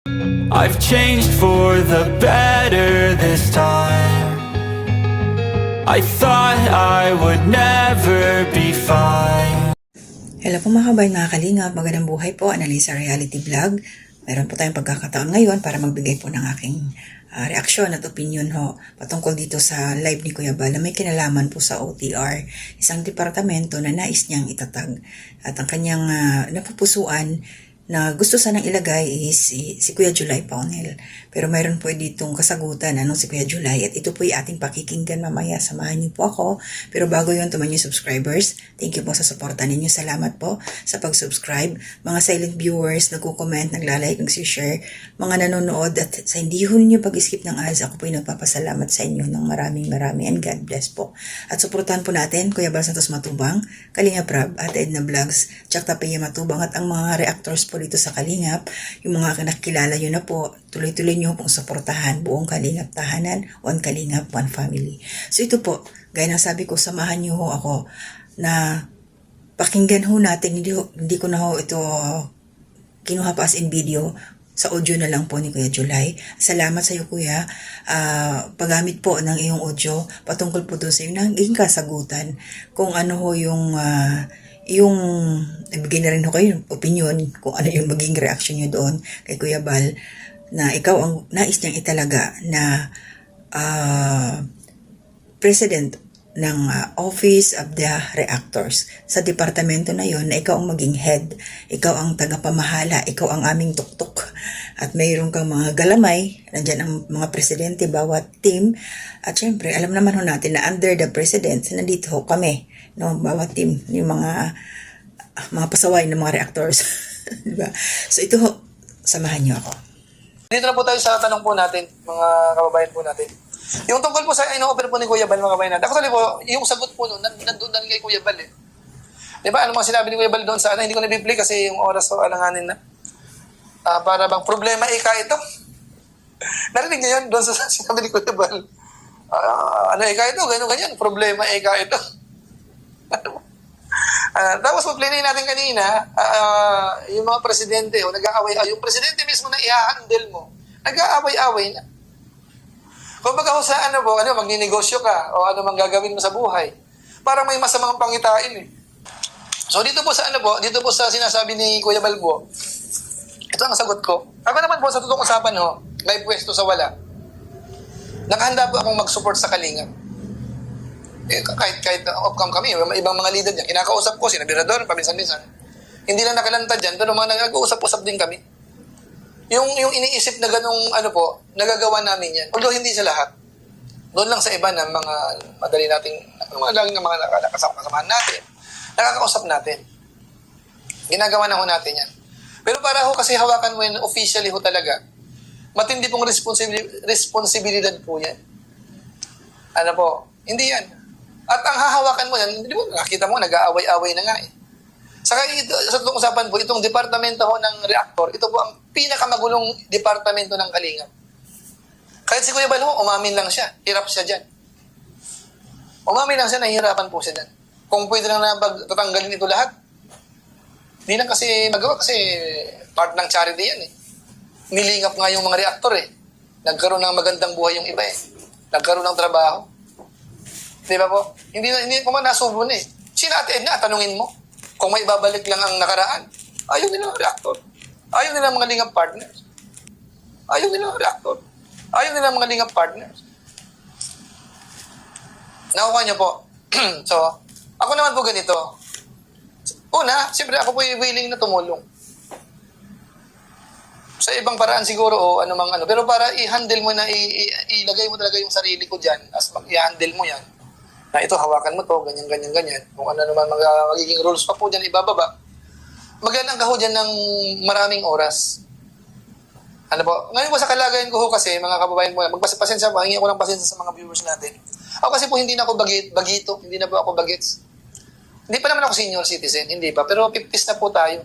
I've changed for the better this time. I thought I would never be fine. Hello po mga kabayan, mga kalingap, magandang buhay po, Analisa Reality Vlog. Meron po tayong pagkakataon ngayon para magbigay po ng aking reaksyon at opinion ho patungkol dito sa live ni Kuya Bal na may kinalaman po sa OTR, isang departamento na nais niyang itatag. At ang kanyang napupusuan na gusto sanang ilagay is si Kuya July Paunel. Pero mayroon po ditong kasagutan si Kuya July at ito po yung ating pakikinggan mamaya. Samahan niyo po ako. Pero bago yun, tuman yung subscribers. Thank you po sa suporta ninyo. Salamat po sa pag-subscribe. Mga silent viewers, nagko-comment, naglalike, nag-share, mga nanonood at sa hindi ho ninyo pag-skip ng ads, ako po yung nagpapasalamat sa inyo ng maraming and God bless po. At suportahan po natin Kuya Bal Santos Matubang, Kalinga Prab, at Edna Vlogs, Chak Tapia Matubang at ang mga reactors po dito sa Kalingap, yung mga nakilala nyo na po, tuloy-tuloy nyo pong suportahan buong Kalingap tahanan, one Kalingap, one family. So ito po, gaya ng sabi ko, samahan nyo ho ako na pakinggan ho natin, hindi ko na ho ito kinuha pa as in video, sa audio na lang po ni Kuya July. Salamat sa iyo Kuya, paggamit po ng iyong audio patungkol po doon sa iyo naging kasagutan kung ano ho yung ibigay na rin ho kayo opinion kung ano yung maging reaction nyo doon kay Kuya Bal na ikaw ang nais niyang italaga na president ng Office of the Reactors sa departamento na yon na ikaw ang maging head, ikaw ang tagapamahala, ikaw ang aming tuktok at mayroon kang mga galamay, nandyan ang mga presidente bawat team at syempre alam naman ho natin na under the president nandito ho kami, no, bawat team yung mga pasaway ng mga reactors. Diba? So ito ho, samahan niyo ako. Dito na po tayo sa tanong po natin, mga kababayan po natin. Yung tungkol po sa ino-offer po ni Kuya Bal, mga kababayan natin. Actually po, yung sagot po nun, nandun na kay Kuya Bal eh. Di ba, ano mga sinabi ni Kuya Bal doon sa hindi ko na-replay kasi yung oras ko alanganin na. Para bang problema ika ito. Narinig niyo yun doon sa sinabi ni Kuya Bal. Ano ika ito, ganyan, problema ika ito. Tapos mag-play natin kanina, yung mga presidente, nag-aaway, yung presidente mismo na i-handle mo, nag-aaway-away na. Kung baga sa magninegosyo ka, o ano mang gagawin mo sa buhay, parang may masamang pangitain eh. So dito po sa sinasabi ni Kuya Balbo, ito ang sagot ko. Ako naman po sa totoong usapan may pwesto sa wala. Nakahanda po akong mag-support sa Kalingap. Kahit off-cam kami, ibang mga leader dyan, kinakausap ko, si Nabirador, paminsan-minsan. Hindi lang nakalantad dyan, pero mga nag-uusap-usap din kami. Yung iniisip na ganung nagagawa namin yan. Although hindi sa lahat. Doon lang sa iba na mga madali nating, laging ng mga nakasamahan natin, nakakausap natin. Ginagawa na ho natin yan. Pero para ho kasi hawakan mo yan officially ho talaga, matindi pong responsibilidad po yan. Hindi yan. At ang hahawakan mo yan, hindi mo, nakita mo, nag-aaway-aaway na nga eh. Saka sa itong usapan po, itong departamento ho ng reactor, ito po ang pinakamagulong departamento ng Kalingap. Kahit si Kuya Bal umamin lang siya, hirap siya dyan. Umamin lang siya, nahihirapan po siya dyan. Kung pwede lang na tatanggalin ito lahat, hindi lang kasi magawa kasi part ng charity yan eh. Nilingap nga yung mga reactor eh. Nagkaroon ng magandang buhay yung iba eh. Nagkaroon ng trabaho. Di ba po? Hindi po man nasubo na eh. Si Ate Edna, tanungin mo. Kung may babalik lang ang nakaraan, ayaw nila ang reactor. Ayaw nila ang mga lingap partners. Ayaw nila ang reactor. Ayaw nila ang mga lingap partners. Nakuha niyo po. So, ako naman po ganito. Una, siyempre ako po willing na tumulong. Sa ibang paraan siguro pero para i-handle mo na, ilagay mo talaga yung sarili ko dyan as i-handle mo yan. Na ito, hawakan mo to, ganyan. Kung ano naman magiging rules pa po dyan, ibababa. Magandang ka ho dyan ng maraming oras. Ngayon po sa kalagayan ko ho kasi, mga kababayan po, magpasensya po, hingi ako ng pasensya sa mga viewers natin. Ako kasi po hindi na ako bagito, hindi na po ako bagets. Hindi pa naman ako senior citizen, hindi pa, pero 50s na po tayo.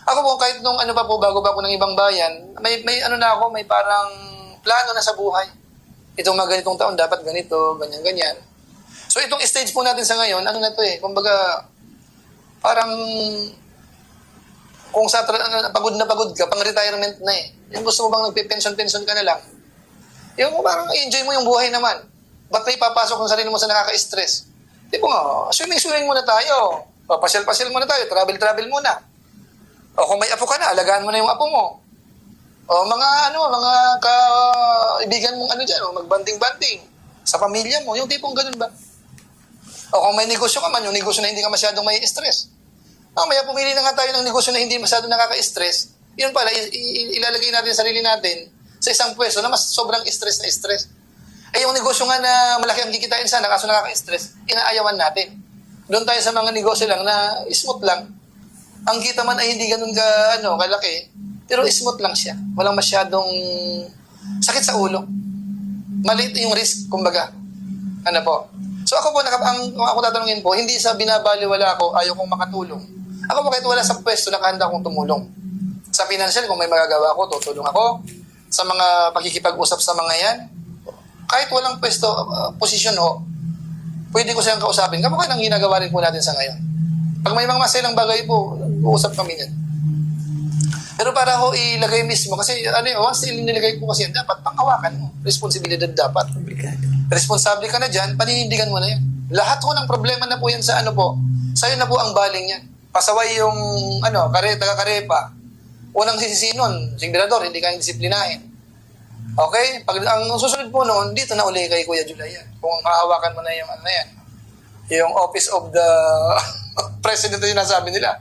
Ako po, kahit nung bago pa ako ng ibang bayan, may parang plano na sa buhay. Itong mga ganitong taon, dapat ganito, ganyan. So itong stage po natin sa ngayon, kumbaga, parang kung pagod na pagod ka, pang retirement na eh. Yung gusto mo bang nagpe-pension ka na lang? Yung parang enjoy mo yung buhay naman. Ba't may papasok ang sarili mo sa nakaka-stress? Di ba nga, swimming muna tayo. Papasyal-pasyal muna tayo, travel muna. O kung may apo ka na, alagaan mo na yung apo mo. O mga kaibigan mong magbanding-banding sa pamilya mo, yung tipong ganun ba? O kung may negosyo ka man, yung negosyo na hindi ka masyadong may stress. Maya pumili na nga tayo ng negosyo na hindi masyadong nakaka-stress. Yun pala, ilalagay natin sa sarili natin sa isang pwesto na mas sobrang stress na stress. Yung negosyo nga na malaki ang kikitain sana, kaso nakaka-stress, inaayawan natin. Doon tayo sa mga negosyo lang na smooth lang. Ang kita man ay hindi ganun kalaki, pero smooth lang siya. Walang masyadong sakit sa ulo. Maliit yung risk, kumbaga. Ano po? So ako po, ako tatanungin po, hindi sa binabaliwala ako, ayaw kong makatulong. Ako po kahit wala sa pwesto, nakahanda akong tumulong. Sa financial, kung may magagawa ko, tutulong ako. Sa mga pakikipag-usap sa mga yan, kahit walang pwesto, posisyon ho, pwede ko siyang kausapin. Kapag ang ginagawa rin po natin sa ngayon. Pag may mga maselang bagay po, uusap kami yan. Pero para ho ilagay mismo, kasi once nilagay po kasi yan, dapat panghawakan mo. Responsibilidad dapat. Obligado. Responsable ka na dyan, paninindigan mo na yan. Lahat ho ng problema na po yan sa sa'yo na po ang baling yan. Pasaway yung taga-karepa. Unang sisisinon, sigbirador, hindi ka disiplinahin. Okay? Pag ang susunod po noon, dito na uli kay Kuya Julay yan. Kung hahawakan mo na yung yung office of the president yung nasabi nila.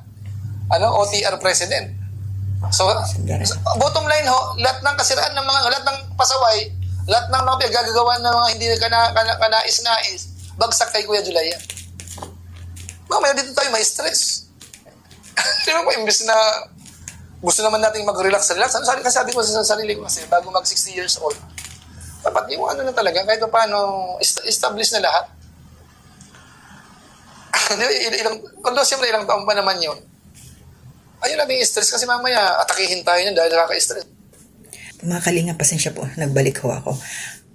OTR president. So, bottom line ho, lahat ng kasiraan lahat ng pasaway, lahat ng mga pinagagawa ng mga hindi kanais-nais, bagsak kay Kuya Julay yan. Mamaya dito tayo may stress. Di ba po, imbis na gusto naman natin mag-relax. Sabi ko sa sarili ko kasi, bago mag 60 years old, dapat yung na talaga, kahit paano, establish na lahat. Although siyempre ilang taon pa naman yun, ayun natin stress kasi mamaya atakihin tayo niyan dahil nakaka-stress. Mga kalinga, pasensya po, nagbalik ho ako.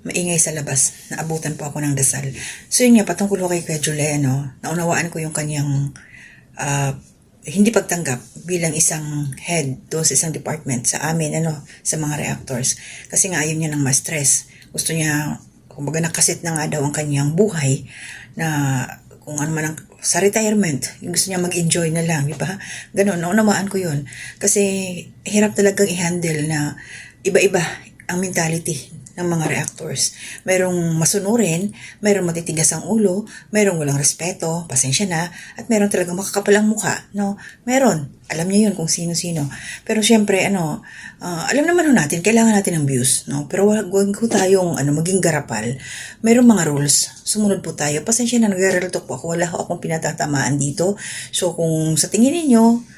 Maingay sa labas, naabutan po ako ng dasal. So yun nga, patungkol ko kay Kuya Julay, naunawaan ko yung kanyang hindi pagtanggap bilang isang head doon sa isang department sa amin, sa mga reactors. Kasi nga ayaw niya ng ma-stress. Gusto niya, kumbaga nakasit na nga daw ang kanyang buhay na kung ano man sa retirement, yung gusto niya mag-enjoy na lang, di ba? Ganun, naunawaan ko yun. Kasi hirap talagang i-handle na iba-iba ang mentality ng mga reactors. Merong masunurin, merong matitigas ang ulo, merong walang respeto, pasensya na, at meron talagang makakapal ang mukha, Meron. Alam niya yun kung sino-sino. Pero syempre, alam naman natin, kailangan natin ng views, Pero huwag ko tayong, maging garapal. Merong mga rules. Sumunod po tayo. Pasensya na, nag-real talk po ako. Wala akong pinatatamaan dito. So, kung sa tingin ninyo,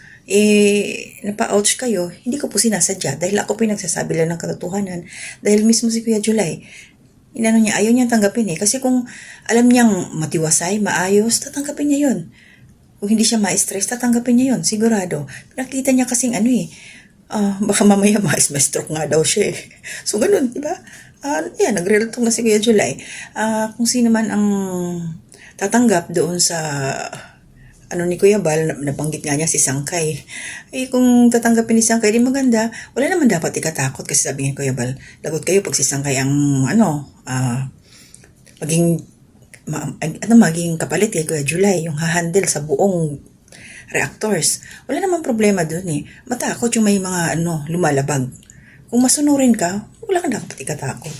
napa-ouch kayo, hindi ko po sinasadya dahil ako pinagsasabi lang ng katotohanan dahil mismo si Kuya Julay niya, ayaw niyang tanggapin kasi kung alam niyang matiwasay, maayos, tatanggapin niya yun. Kung hindi siya ma-stress, tatanggapin niya yun, sigurado. Nakita niya kasing baka mamaya may stroke nga daw siya So ganun, di ba? Nag-real talk na si Kuya Julay. Kung sino man ang tatanggap doon sa ni Kuya Bal, nabanggit nga niya si Sangkay. Kung tatanggapin ni Sangkay, di maganda. Wala naman dapat ikatakot kasi sabi ni Kuya Bal, lagot kayo pag si Sangkay ang, maging kapalit kay Kuya Julay, yung hahandle sa buong reactors. Wala naman problema dun Matakot yung may mga, lumalabag. Kung masunurin ka, wala kang dapat ikatakot.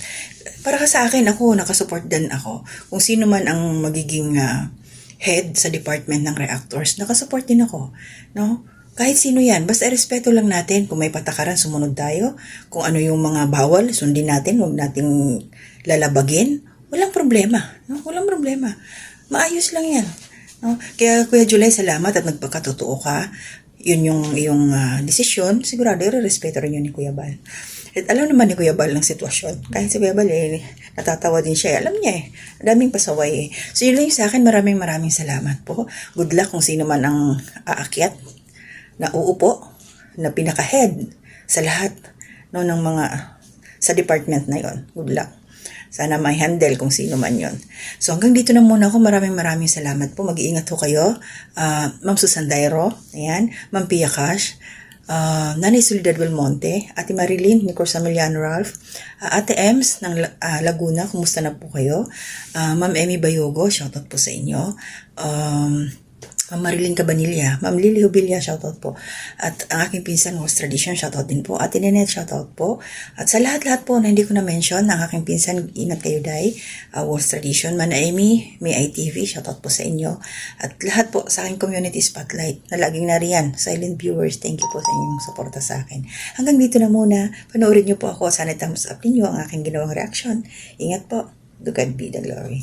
Para sa akin, nakasupport din ako. Kung sino man ang magiging, head sa department ng reactors, nakasupport din ako, Kahit sino yan, basta respeto lang natin. Kung may patakaran, sumunod tayo. Kung ano yung mga bawal, sundin natin, huwag nating lalabagin. Walang problema, Walang problema. Maayos lang yan, Kaya Kuya Julay, salamat at nagpakatotoo ka. Yun yung iyong desisyon. Sigurado, i-respeto rin yun ni Kuya Bal. At alam naman ni Kuya Bal ng sitwasyon. Kahit si Kuya Bal, natatawa din siya. Alam niya daming pasaway So yun lang yung sa akin. Maraming salamat po. Good luck kung sino man ang aakyat, na uupo, na pinaka-head sa lahat ng mga sa department na yon. Good luck. Sana may handle kung sino man yon. So hanggang dito na muna ako. Maraming salamat po. Mag-iingat ho kayo. Ma'am Susan Dairo. Ayan. Ma'am Pia Cash. Nanay Soledad Belmonte, Ate Marilyn, Nicor Samiliano Ralph, Ate Ems ng Laguna, kumusta na po kayo? Ma'am Emmy Bayogo, shoutout po sa inyo. Ma'am Marilyn Cabanilla, Ma'am Lily Hubilia, shoutout po. At ang aking pinsan, Host Tradition, shoutout din po. Ate Ninette, shoutout po. At sa lahat-lahat po na hindi ko na-mention, ang aking pinsan, ingat kayo day, Host Tradition, Mana Amy, May ITV, shoutout po sa inyo. At lahat po sa aking community spotlight na laging nariyan, silent viewers, thank you po sa inyong suporta sa akin. Hanggang dito na muna, panoorin niyo po ako, sana thumbs up ninyo ang aking ginawang reaction. Ingat po, to God be the glory.